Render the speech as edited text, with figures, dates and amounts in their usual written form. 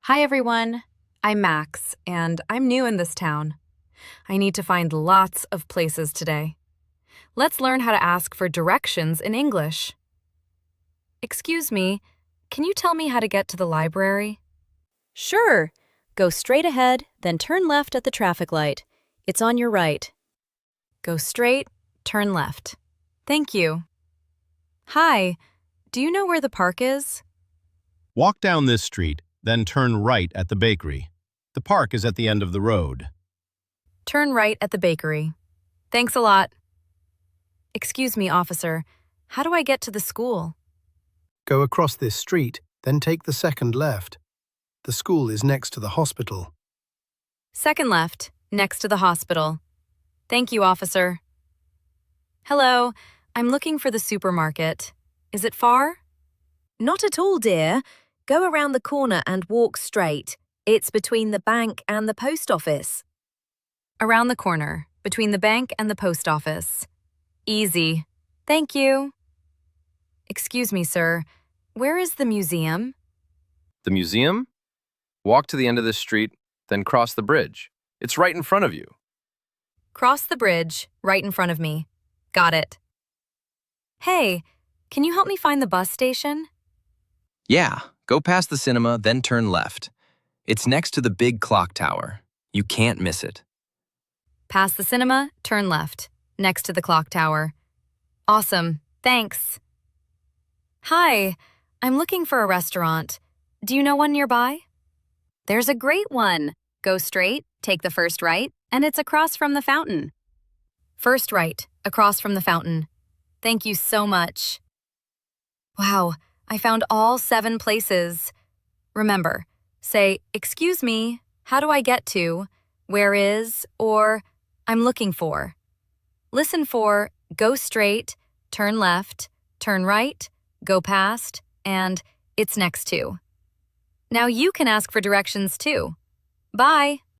Hi everyone, I'm Max, and I'm new in this town. I need to find lots of places today. Let's learn how to ask for directions in English. Excuse me, can you tell me how to get to the library? Sure. Go straight ahead, then turn left at the traffic light. It's on your right. Go straight, turn left. Thank you. Hi, do you know where the park is? Walk down this street, then turn right at the bakery. The park is at the end of the road. Turn right at the bakery. Thanks a lot. Excuse me, officer, how do I get to the school? Go across this street, then take the second left. The school is next to the hospital. Second left, next to the hospital. Thank you, officer. Hello, I'm looking for the supermarket. Is it far? Not at all, dear. Go around the corner and walk straight. It's between the bank and the post office. Around the corner, between the bank and the post office. Easy. Thank you. Excuse me, sir. Where is the museum? The museum? Walk to the end of this street, then cross the bridge. It's right in front of you. Cross the bridge, right in front of me. Got it. Hey, can you help me find the bus station? Yeah, go past the cinema, then turn left. It's next to the big clock tower. You can't miss it. Past the cinema, turn left, next to the clock tower. Awesome, thanks. Hi, I'm looking for a restaurant. Do you know one nearby? There's a great one. Go straight, take the first right, and it's across from the fountain. First right, across from the fountain. Thank you so much. Wow, I found all 7 places. Remember, say, excuse me, how do I get to, where is, or I'm looking for. Listen for go straight, turn left, turn right, go past, and it's next to. Now you can ask for directions too. Bye.